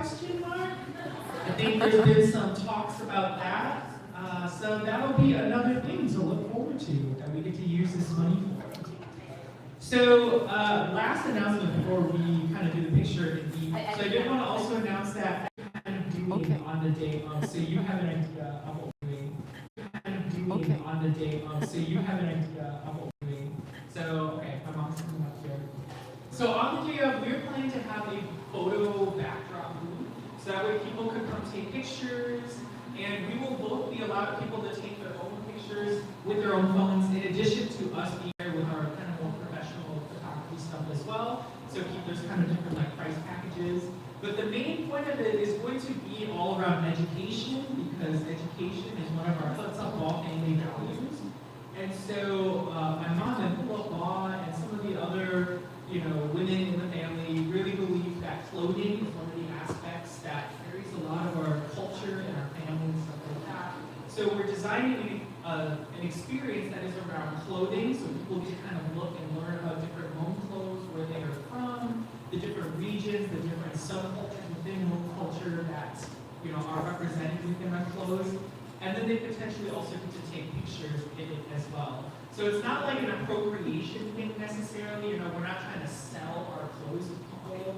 question mark? I think there's been some talks about that. So that'll be another thing to look forward to that we get to use this money for. So last announcement before we kind of do the picture and eat. So I did want to also announce that I'm kind of doing on the day of, so you have an idea of what we're doing. Kind of doing on the day of, so you have an idea of what we're doing. So, okay, my mom's coming up here. So on the day of, we're planning to have a photo backdrop booth. So that way people could come take pictures, and we will both be allowed people to take their own pictures with their own phones, in addition to us being there with our kind of more professional photography stuff as well. So there's kind of different like price packages. But the main point of it is going to be all around education, because education is one of our puts up all family values. And so my mom and Papa and some of the other women in the family really believe that clothing is one of the aspects that carries a lot of our culture and our family and stuff like that. So we're designing an experience that is around clothing, so people can kind of look and learn about different Hmong clothes, where they are from, the different regions, the different subcultures within Hmong culture that are represented within our clothes. And then they potentially also get to take pictures in it as well. So it's not like an appropriation thing necessarily. We're not trying to sell our clothes to people.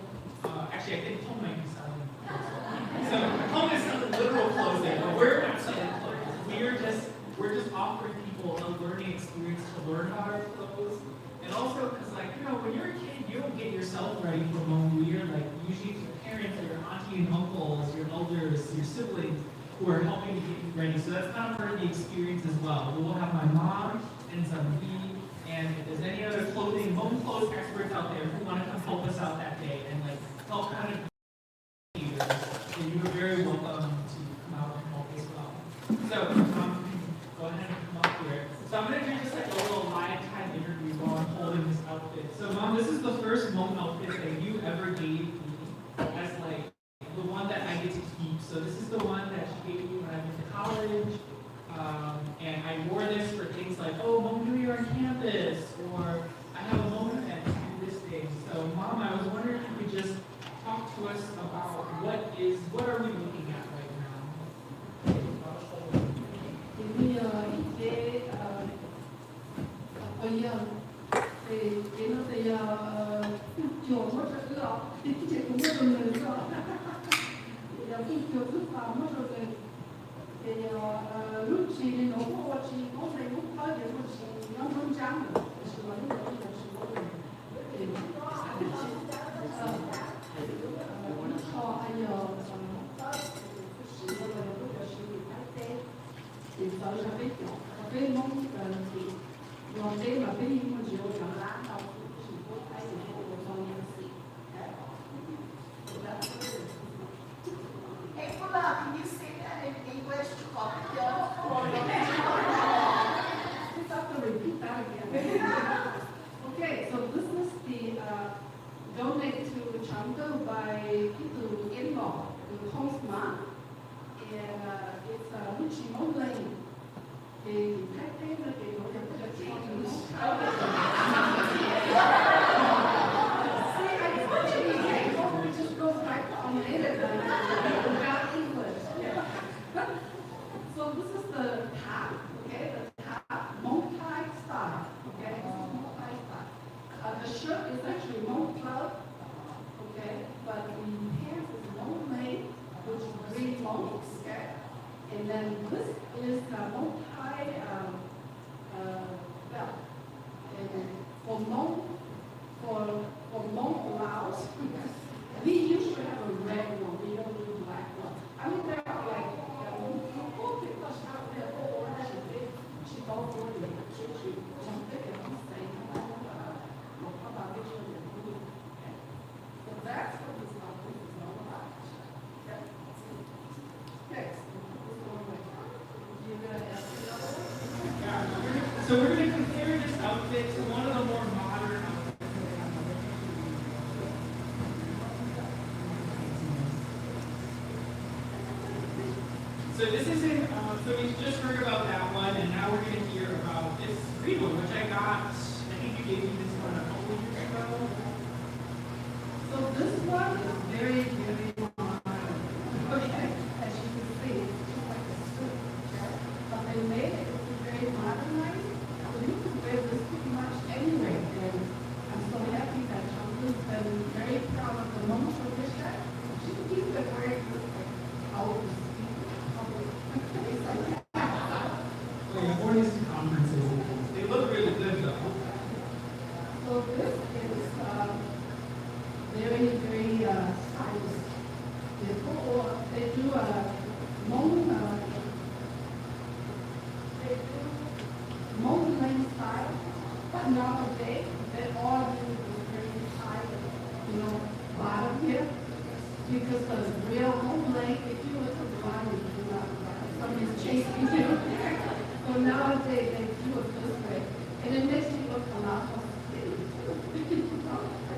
Actually, I think Home might be selling clothes. So Home is selling literal clothes there, but we're not selling clothes. We're just offering people a learning experience to learn about our clothes. And also, because when you're a kid, you don't get yourself ready for Hmong New Year. Like usually it's your parents or your auntie and uncles, your elders, your siblings who are helping to get you ready. So that's kind of part of the experience as well. We'll have my mom and Zambi, and if there's any other Hmong clothes experts out there who want to come help us out that day and help kind of then you are very welcome to come out and help as well. So go ahead and come up here. So I'm going to do just a little live time interview while I'm holding this outfit. So Mom, this is the first Hmong outfit that you ever gave me as the one that I get to keep. So this is the one that she gave me when I went to college. And I wore this for things like, Hmong New Year on campus, or I have a Hmong event to do this thing. So Mom, I was wondering if you could just talk to us about what are we looking at right now? Hey, Pula, can you say that in English to copy you have to repeat that again. Okay, so this is the donated to Changde by Kitu-in-law, the postman, and it's NeejHmong lane. The type name that they don't have to change. See, I told you, it just goes back on native without English. Yeah. So this is the top, okay? The top Hmong Thai style, okay? This is Hmong Thai style. The shirt is actually Hmong club, okay? But the pants is Hmong lane, which is green Hmong, okay? And then this is Hmong Thai belt. And for Hmong Laos, we usually have a red one. We don't do a black one. I mean, there are like because out there, she bought for me. She jumped in and saying, so that's what this outfit is all about. Okay. Next. So we're going to compare this outfit to one of the more modern outfits. So this isn't, so we just heard about that one, and now we're going to hear about this green one, which I got, I think you gave me this one a couple years ago. So this one is very, very modern. a real home lake. If you were to run, you do not run. Somebody's chasing you. So nowadays they do it this way. And it makes you look a lot more skinny.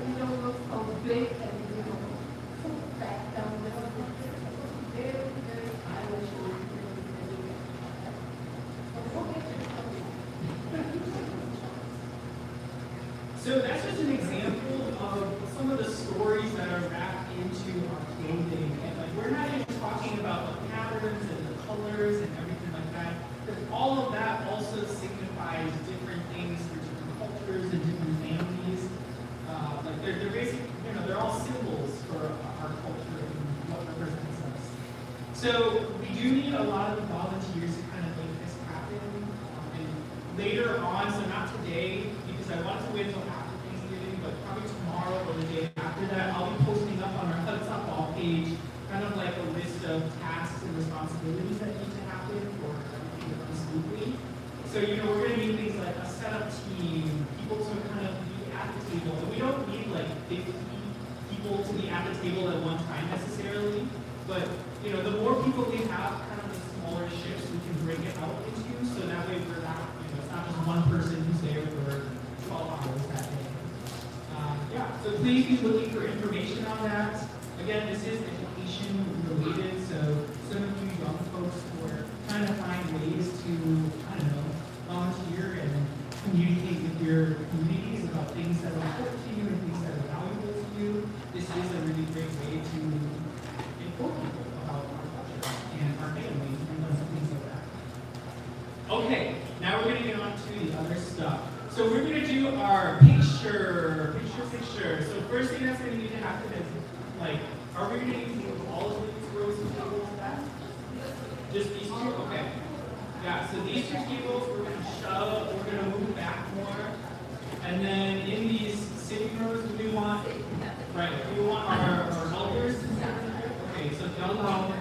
You don't look so big and so fat down there. Very, very stylish. So that's just an example of some of the stories that are wrapped into our clothing. And like we're not even talking about the patterns and the colors and everything like that, because all of that also signifies different things for different cultures and different families. Like they're basic, they're all symbols for our culture and what represents us. So we do need a lot of volunteers to kind of make this happen. And later on, so not today, because I want to wait until after Thanksgiving, but probably tomorrow or the day after that, I'll be posting up on our Hawjtxajpov page kind of like a list of tasks and responsibilities that need to happen for everything to run smoothly. So, we're going to need things like a setup team, people to kind of be at the table. And we don't need like 50 people to be at the table at one time necessarily, but the more people we have, kind of the smaller shifts we can break it out into, so that way we're not, it's not just one person who's there for 12 hours that day. So please be looking for information on that. Again, this is education related, so some of you young folks who are trying to find ways to, volunteer and communicate with your communities about things that are important to you and things that are valuable to you. This is a really great way to inform people about our culture and our families and things like that. Okay, now we're going to get on to the other stuff. So we're going to do our picture. So first thing that's going to need to happen is, are we going to use all of these rows of tables back? Just these two? Okay. Yeah, so these two tables we're going to shove, we're going to move back more. And then in these sitting rows, we want our elders to sit here. Okay, so I'll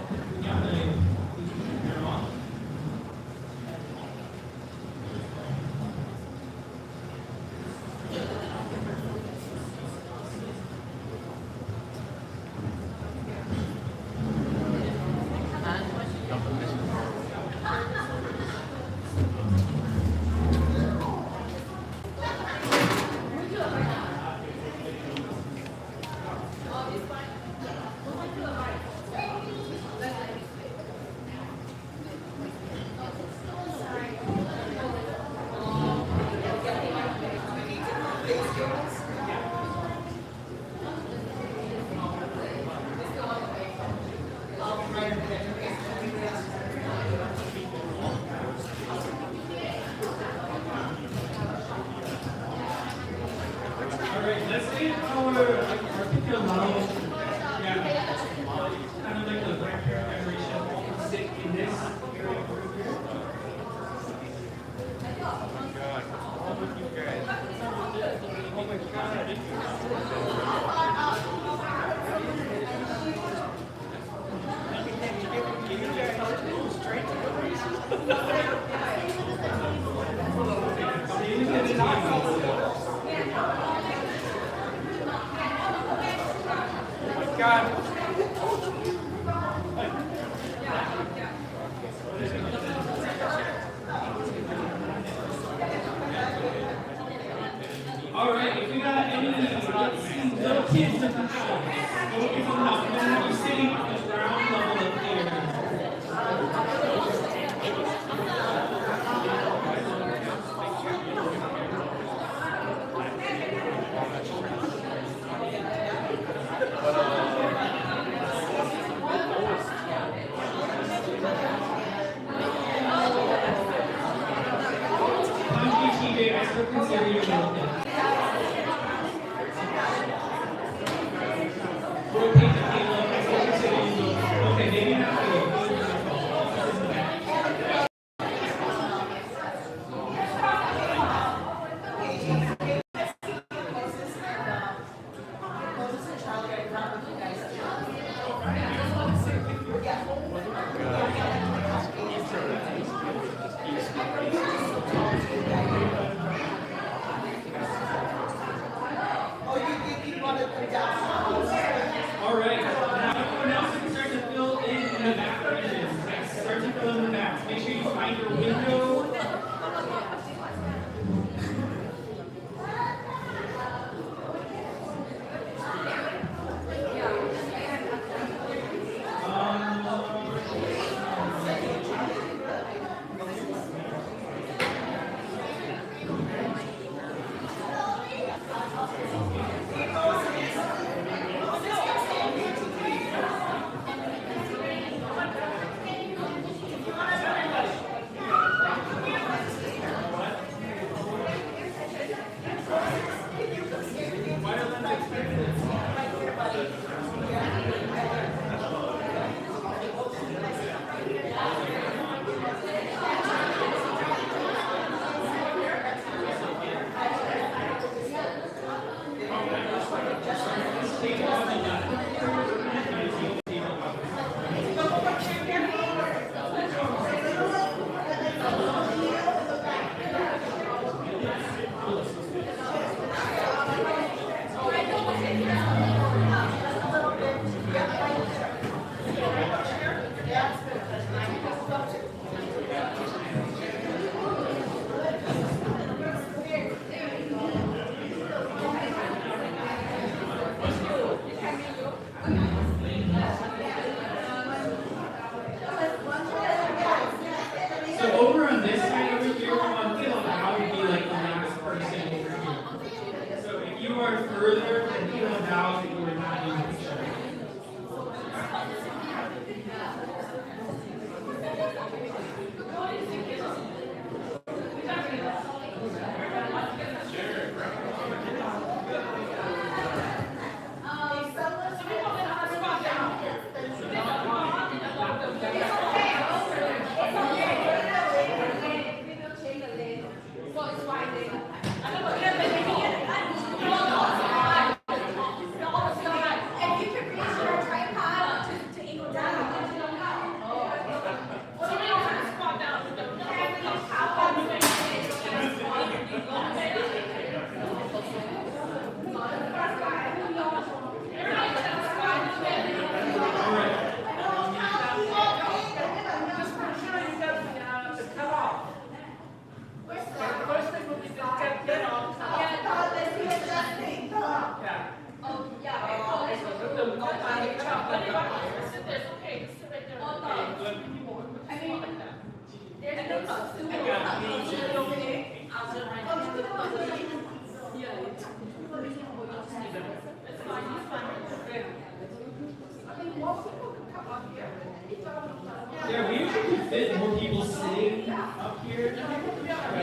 fit more people sitting up here. Yeah,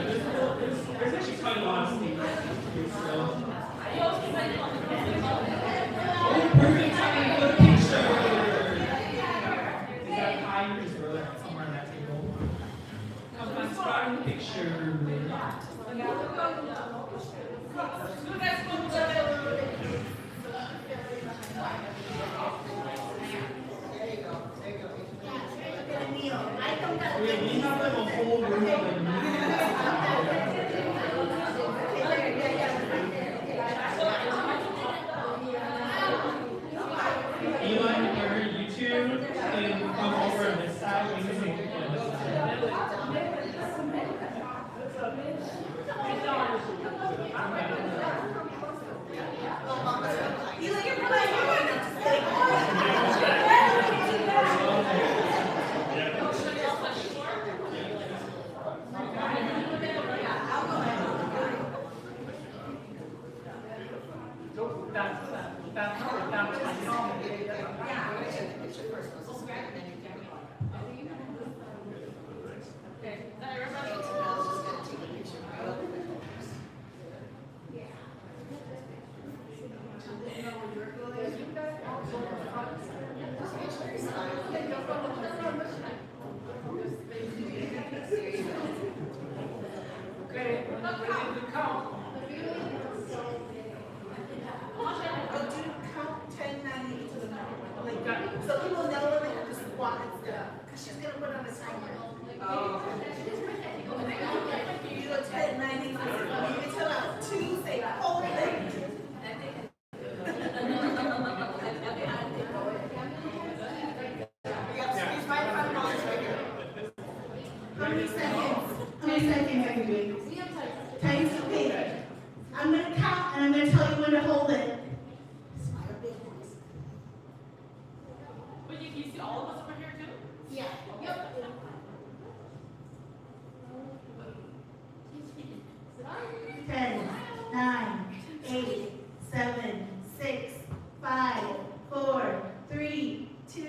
there's actually quite a lot of space here still. Oh, perfect timing for the picture. Is that high or is there somewhere on that table? Come on, spot in the picture. We have like a whole room of like Eli and Gary, you two can come over on this side. We can take it on this side. So people know when they have to squat and stuff, because she's going to put on a timer. Oh. You do a 10, 90, you can tell out 2, say, hold it. How many seconds are you doing? 10 to 8. I'm going to count and I'm going to tell you when to hold it. But you can see all of us over here too? Yeah. Yep. 10, 9, 8, 7, 6, 5, 4, 3, 2,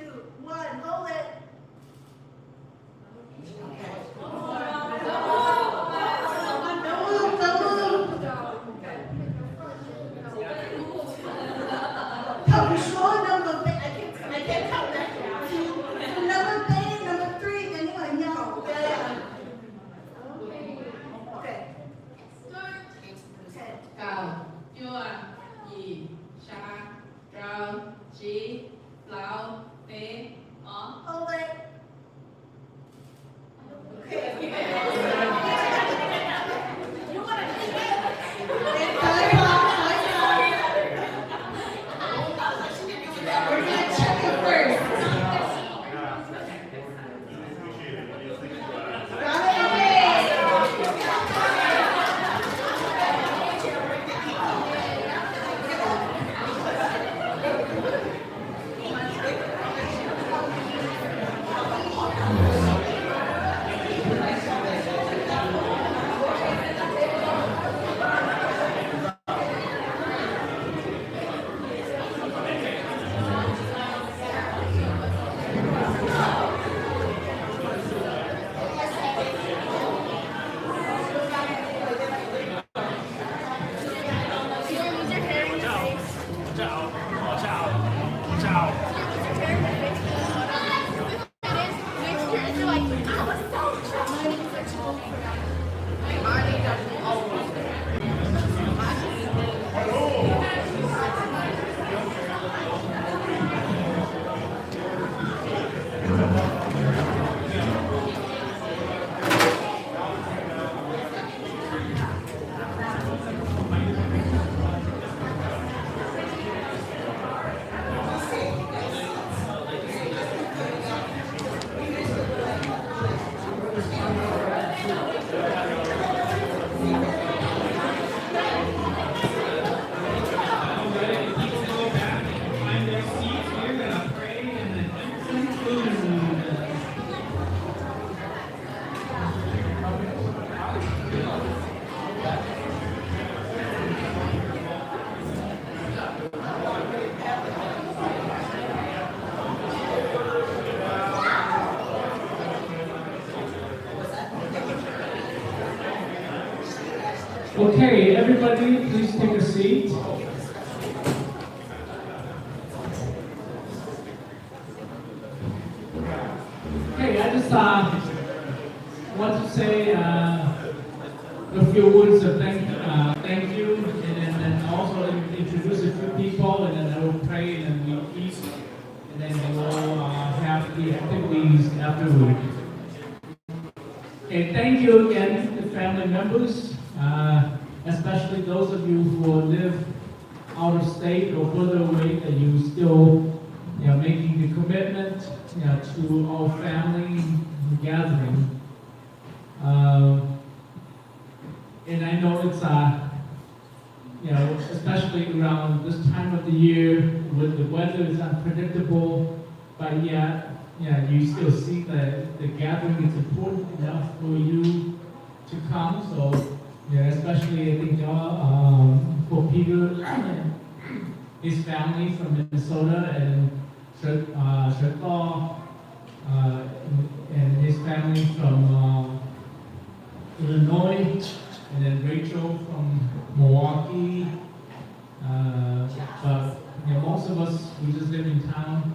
1. Hold it. Come sure number I can't count that. Number bang, number 3, anyone know? Yeah. Okay. 9、8、7、6、5、4、3、2、1。Okay, everybody, please take a seat. Okay, I just want to say a few words of thank you, and then also introduce a few people, and then I will pray, and then we eat, and then we will have the activities afterward. Okay, thank you again to family members, especially those of you who live out of state or further away, that you still, making the commitment, to our family gathering. And I know it's, especially around this time of the year, when the weather is unpredictable, but yet, you still see that the gathering is important enough for you to come. So, especially I think for Peter and his family from Minnesota, and Sherto, and his family from Illinois, and then Rachel from Milwaukee. But most of us, we just live in town.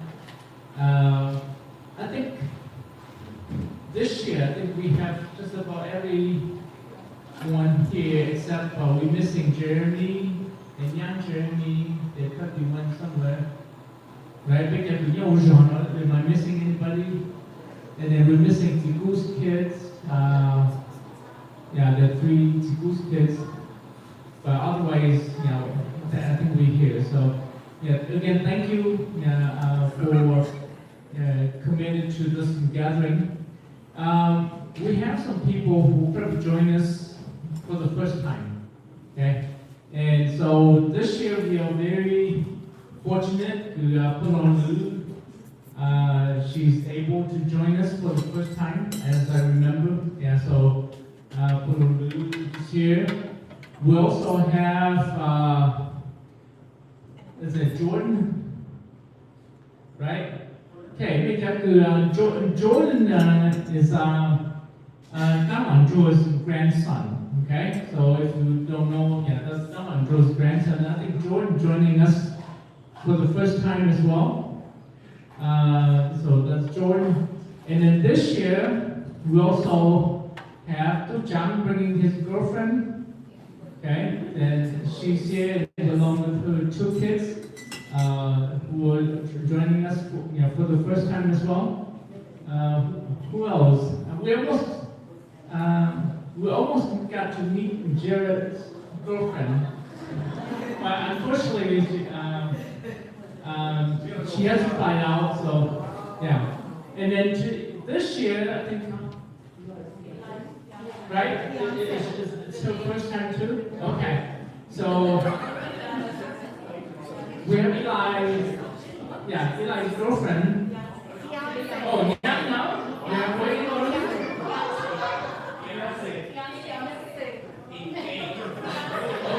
I think this year, we have just about everyone here except we're missing Jeremy and young Jeremy. There could be one somewhere, right? Am I missing anybody? And then we're missing Tigu's kids. There are 3 Tigu's kids. But otherwise, I think we're here. So, again, thank you for committed to this gathering. We have some people who probably join us for the first time. Okay, and so this year we are very fortunate to put on Lu. She's able to join us for the first time, as I remember. So put on Lu this year. We also have is it Jordan, right? Okay, bây giờ Jordan is Nam Andrew's grandson. Okay, so if you don't know, that's Nam Andrew's grandson. I think Jordan joining us for the first time as well. So that's Jordan. And then this year we also have Tu Chang bringing his girlfriend. Okay, and she's here along with her 2 kids. Who are joining us for the first time as well. Who else? We almost got to meet Jared's girlfriend, but unfortunately she has to fly out. So and then this year I think, right? It's her first time too. Okay, so. We have Eli's girlfriend. Oh, yeah, now? Yeah, waiting on you?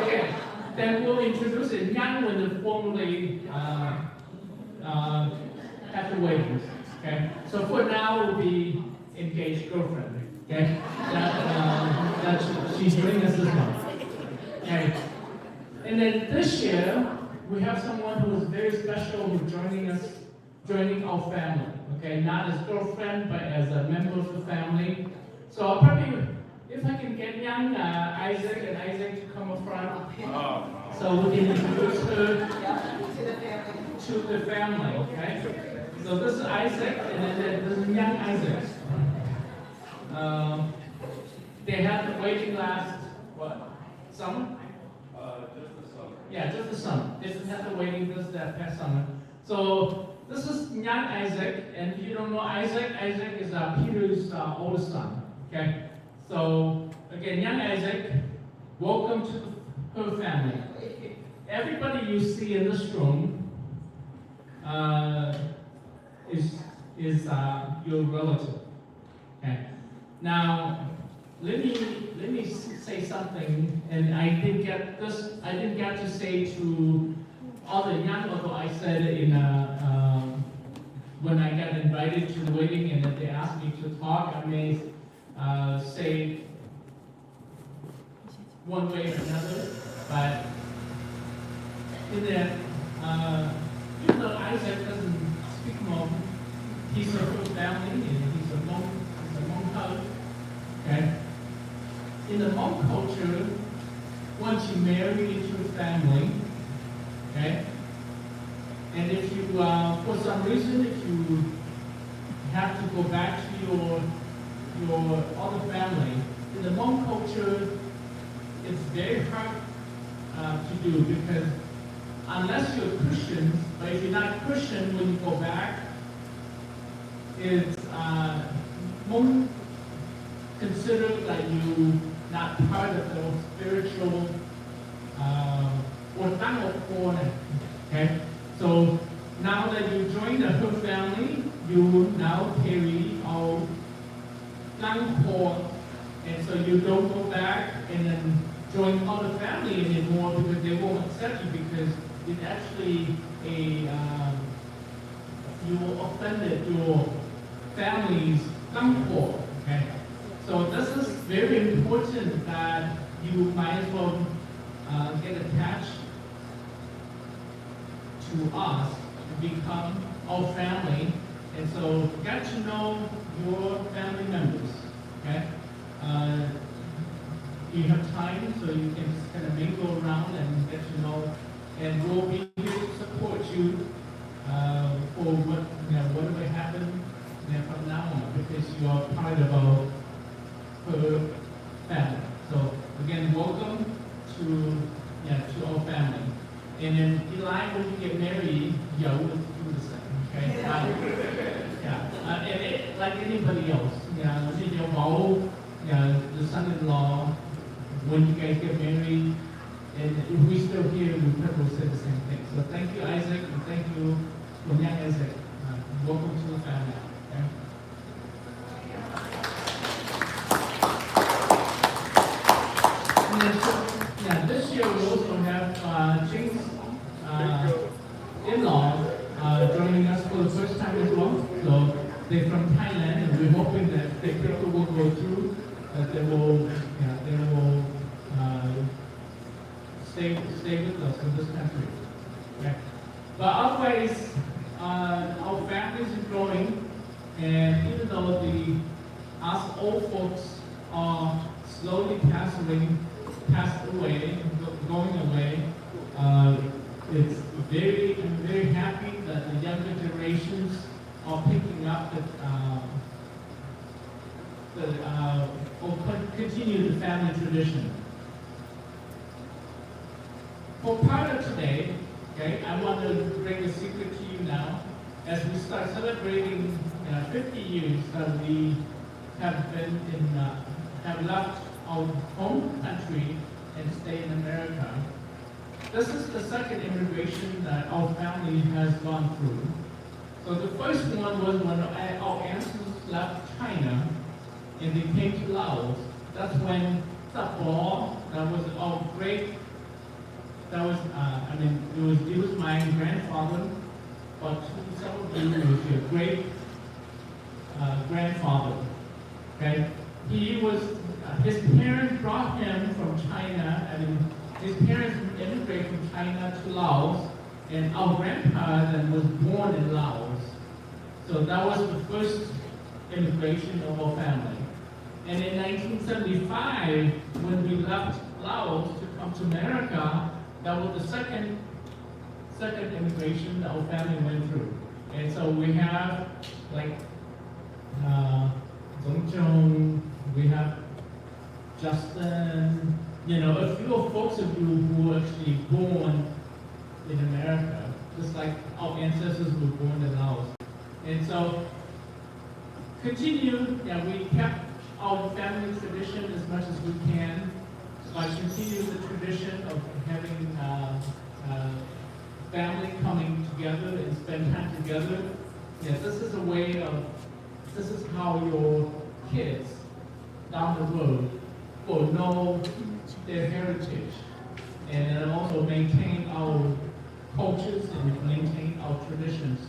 Okay, then we'll introduce it. Yang will formally have the weddings. Okay, so for now we'll be engaged girlfriend. Okay, she's doing this as well. Okay, and then this year, we have someone who is very special who's joining our family. Okay, not as girlfriend, but as a member of the family. So I'll probably, if I can get young Isaac and Isaac to come up front, so we can introduce her to the family. Okay, so this is Isaac, and then this is young Isaac. They had the wedding last summer. Yeah, just the summer. They didn't have the wedding that past summer. So this is young Isaac, and if you don't know Isaac, Isaac is Peter's oldest son. Okay, so again, young Isaac, welcome to her family. Everybody you see in this room is your relative. Okay, now. Let me say something, and I didn't get to say to all the young, although I said in when I got invited to the wedding and then they asked me to talk, I may say one way or another. But in that, even though Isaac doesn't speak Hmong, he's a whole family and he's a Hmong house. Okay? In the Hmong culture, once you marry into a family, okay, and if you, for some reason, if you have to go back to your other family, in the Hmong culture, it's very hard to do because unless you're Christians, but if you're not Christian when you go back, it's Hmong considered that you not part of the spiritual or okay? So now that you join the whole family, you now carry our and so you don't go back and then join other family anymore because they won't accept you because it's actually you offended your family's okay? So this is very important that you might as well get attached to us and become our family. And so get to know your family members, okay? You have time so you can just kind of mingle around and get to know, and we'll be here to support you for whatever happens from now on because you are part of our family. So again, welcome to our family. And then Eli, when you get married, we'll do the same. Okay? And like anybody else, the son-in-law, when you guys get married, and if we're still here, we probably will say the same thing. So thank you, Isaac, and thank you, Isaac. Welcome to the family. Okay? This year we also have Ching's in-laws joining us for the first time as well. So they're from Thailand, and we're hoping that the people will go through, that they will stay with us in this country. Okay. But otherwise, our families are growing, and even though us old folks are slowly passed away, going away. I'm very happy that the younger generations are picking up or continue the family tradition. For part of today, okay, I want to bring a secret to you now. As we start celebrating 50 years that we have been have left our home country and stay in America. This is the second immigration that our family has gone through. So the first one was when our ancestors left China and they came to Laos. That's when Thapo, that was our great, it was my grandfather, but to some of you, it was your great grandfather. Okay? He was, his parents brought him from China, his parents immigrated from China to Laos, and our grandpa then was born in Laos. So that was the first immigration of our family. And in 1975, when we left Laos to come to America, that was the second immigration that our family went through. And so we have like Zhong, we have Justin, a few folks of you who were actually born in America, just like our ancestors were born in Laos. And so, we kept our family tradition as much as we can, by continuing the tradition of having family coming together and spend time together. This is a way of, this is how your kids down the road will know their heritage and also maintain our cultures and maintain our traditions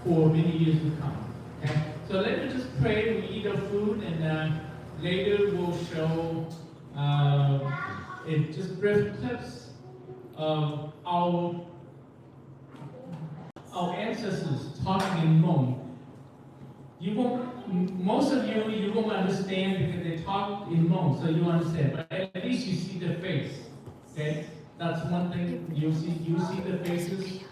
for many years to come. Okay? So let me just pray, we eat our food, and later we'll show It just brief clips of our ancestors talking in Hmong. Most of you won't understand because they talk in Hmong, so you understand. But at least you see the face. Okay, that's one thing. You see the faces,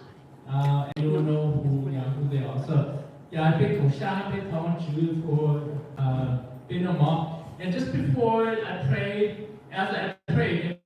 and you will know who they are. So I picked Hawjtxajpov Thanksgiving for being a mom. And just before I prayed, as I prayed,